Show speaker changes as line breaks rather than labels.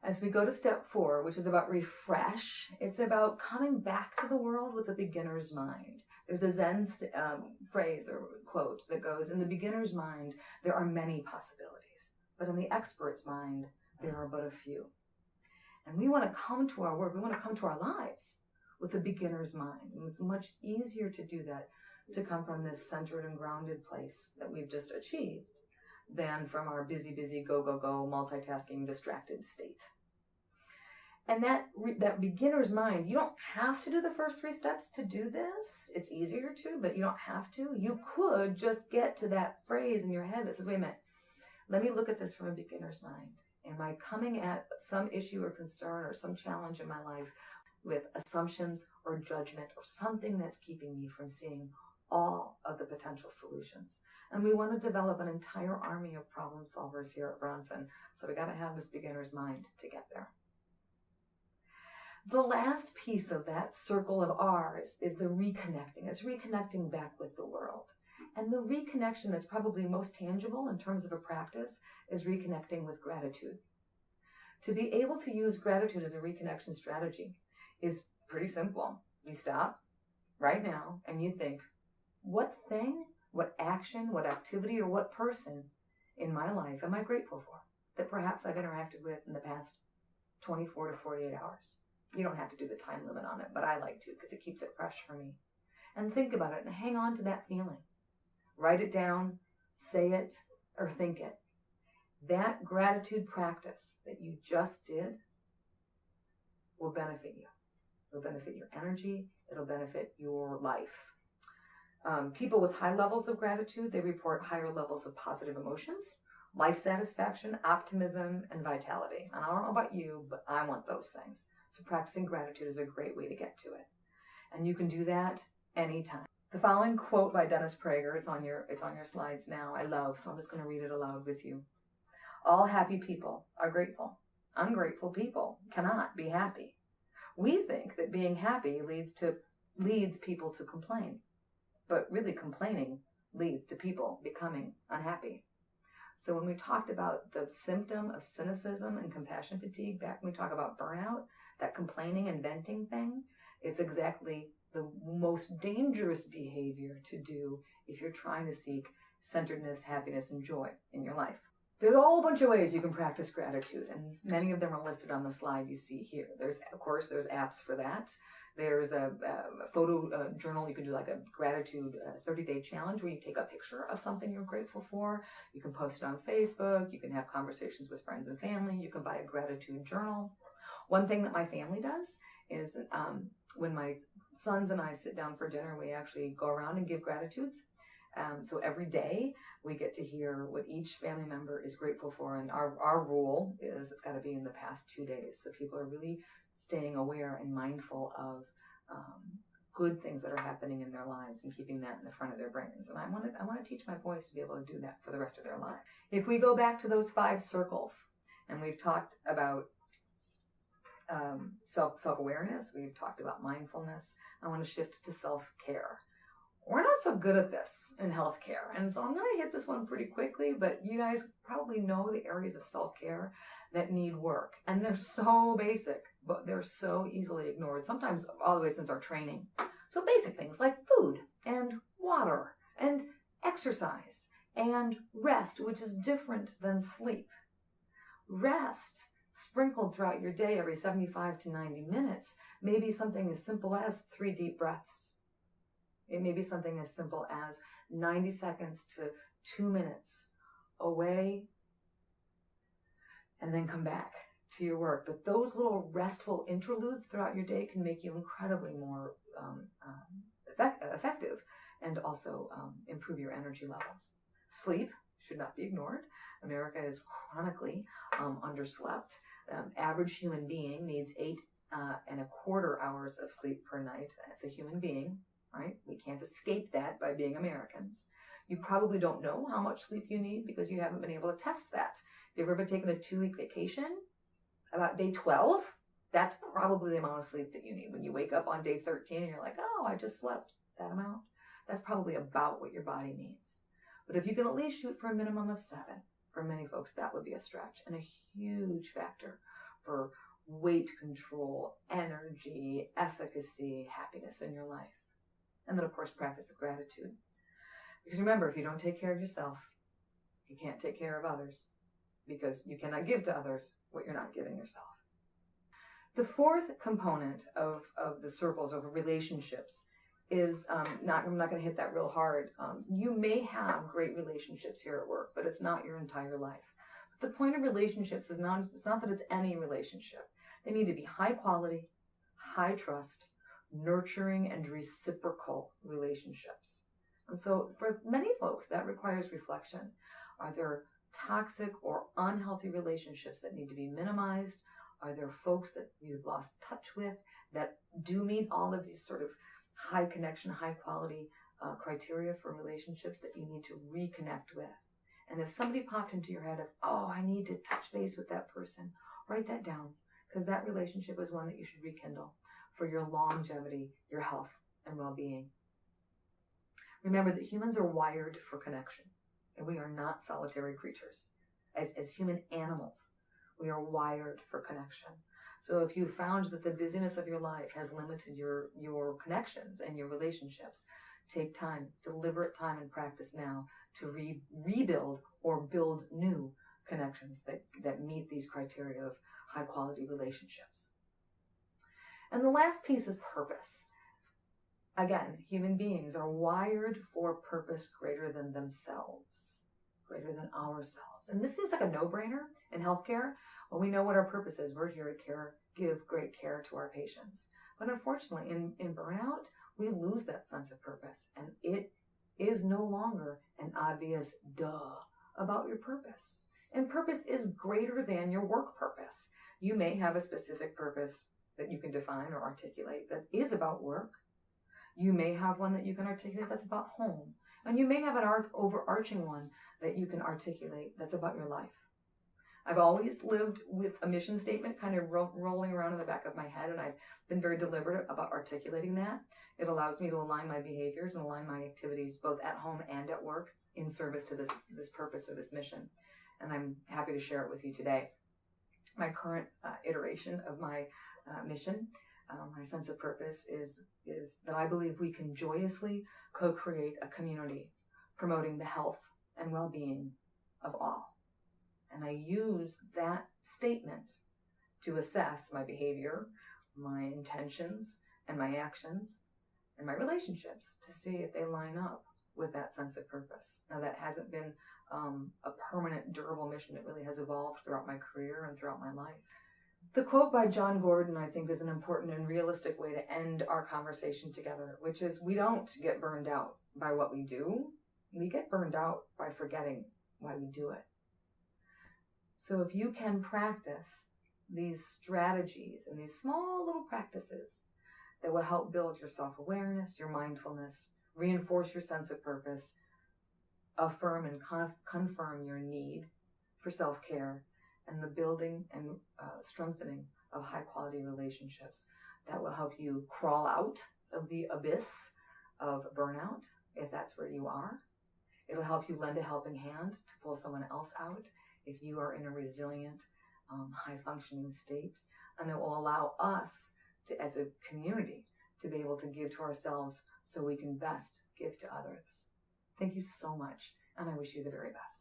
As we go to step 4, which is about refresh, it's about coming back to the world with a beginner's mind. There's a Zen phrase or quote that goes, in the beginner's mind, there are many possibilities, but in the expert's mind, there are but a few. And we want to come to our work, we want to come to our lives with a beginner's mind. And it's much easier to do that, to come from this centered and grounded place that we've just achieved, than from our busy, go, multitasking, distracted state. And that beginner's mind, you don't have to do the first 3 steps to do this. It's easier to, but you don't have to. You could just get to that phrase in your head that says, wait a minute, let me look at this from a beginner's mind. Am I coming at some issue or concern or some challenge in my life with assumptions or judgment or something that's keeping me from seeing all of the potential solutions? And we want to develop an entire army of problem solvers here at Bronson. So we got to have this beginner's mind to get there. The last piece of that circle of R's is the reconnecting. It's reconnecting back with the world. And the reconnection that's probably most tangible in terms of a practice is reconnecting with gratitude. To be able to use gratitude as a reconnection strategy is pretty simple. You stop right now and you think, what thing, what action, what activity, or what person in my life am I grateful for that perhaps I've interacted with in the past 24 to 48 hours? You don't have to do the time limit on it, but I like to because it keeps it fresh for me. And think about it and hang on to that feeling. Write it down, say it, or think it. That gratitude practice that you just did will benefit you. It'll benefit your energy. It'll benefit your life. People with high levels of gratitude, they report higher levels of positive emotions, life satisfaction, optimism, and vitality. And I don't know about you, but I want those things. So practicing gratitude is a great way to get to it. And you can do that anytime. The following quote by Dennis Prager, it's on your slides now, I love, so I'm just going to read it aloud with you. All happy people are grateful. Ungrateful people cannot be happy. We think that being happy leads people to complain. But really complaining leads to people becoming unhappy. So when we talked about the symptom of cynicism and compassion fatigue, back when we talk about burnout, that complaining and venting thing, it's exactly the most dangerous behavior to do if you're trying to seek centeredness, happiness, and joy in your life. There's a whole bunch of ways you can practice gratitude, and many of them are listed on the slide you see here. There's apps for that. There's a photo journal. You can do like a gratitude 30-day challenge where you take a picture of something you're grateful for. You can post it on Facebook. You can have conversations with friends and family. You can buy a gratitude journal. One thing that my family does is when my sons and I sit down for dinner, we actually go around and give gratitudes. So every day we get to hear what each family member is grateful for. And our rule is it's got to be in the past 2 days. So people are really staying aware and mindful of good things that are happening in their lives and keeping that in the front of their brains. And I want to teach my boys to be able to do that for the rest of their life. If we go back to those 5 circles, and we've talked about self-awareness, we've talked about mindfulness, I want to shift to self-care. We're not so good at this in healthcare, and so I'm going to hit this one pretty quickly, but you guys probably know the areas of self-care that need work, and they're so basic, but they're so easily ignored, sometimes all the way since our training. So basic things like food and water and exercise and rest, which is different than sleep. Rest sprinkled throughout your day every 75 to 90 minutes may be something as simple as 3 deep breaths. It may be something as simple as 90 seconds to 2 minutes away and then come back to your work. But those little restful interludes throughout your day can make you incredibly more effective and also improve your energy levels. Sleep should not be ignored. America is chronically underslept. Average human being needs 8.25 hours of sleep per night. That's a human being. Right? We can't escape that by being Americans. You probably don't know how much sleep you need because you haven't been able to test that. If you've ever been taking a 2-week vacation, about day 12, that's probably the amount of sleep that you need. When you wake up on day 13 and you're like, oh, I just slept that amount, that's probably about what your body needs. But if you can at least shoot for a minimum of 7, for many folks, that would be a stretch and a huge factor for weight control, energy, efficacy, happiness in your life. And then, of course, practice of gratitude. Because remember, if you don't take care of yourself, you can't take care of others, because you cannot give to others what you're not giving yourself. The fourth component of the circles of relationships is, I'm not going to hit that real hard. You may have great relationships here at work, but it's not your entire life. But the point of relationships is it's not that it's any relationship. They need to be high quality, high trust, nurturing, and reciprocal relationships. And so for many folks, that requires reflection. Are there toxic or unhealthy relationships that need to be minimized? Are there folks that you've lost touch with that do meet all of these sort of high connection, high quality criteria for relationships that you need to reconnect with? And if somebody popped into your head of, oh, I need to touch base with that person, write that down, because that relationship is one that you should rekindle for your longevity, your health, and well-being. Remember that humans are wired for connection, and we are not solitary creatures. As human animals, we are wired for connection. So if you found that the busyness of your life has limited your connections and your relationships, take time, deliberate time and practice now to rebuild or build new connections that meet these criteria of high quality relationships. And the last piece is purpose. Again, human beings are wired for purpose greater than themselves, greater than ourselves. And this seems like a no-brainer in healthcare. Well, we know what our purpose is. We're here to give great care to our patients. But unfortunately, in burnout, we lose that sense of purpose. And it is no longer an obvious duh about your purpose. And purpose is greater than your work purpose. You may have a specific purpose that you can define or articulate that is about work. You may have one that you can articulate that's about home. And you may have an overarching one that you can articulate that's about your life. I've always lived with a mission statement kind of rolling around in the back of my head, and I've been very deliberate about articulating that. It allows me to align my behaviors and align my activities both at home and at work in service to this purpose or this mission. And I'm happy to share it with you today. My current iteration of my mission, my sense of purpose is that I believe we can joyously co-create a community promoting the health and well-being of all. And I use that statement to assess my behavior, my intentions, and my actions, and my relationships to see if they line up with that sense of purpose. Now, that hasn't been a permanent, durable mission. It really has evolved throughout my career and throughout my life. The quote by John Gordon, I think, is an important and realistic way to end our conversation together, which is, we don't get burned out by what we do. We get burned out by forgetting why we do it. So if you can practice these strategies and these small little practices that will help build your self-awareness, your mindfulness, reinforce your sense of purpose, affirm and confirm your need for self-care, and the building and strengthening of high-quality relationships, that will help you crawl out of the abyss of burnout, if that's where you are. It'll help you lend a helping hand to pull someone else out if you are in a resilient, high-functioning state. And it will allow us to, as a community, to be able to give to ourselves so we can best give to others. Thank you so much, and I wish you the very best.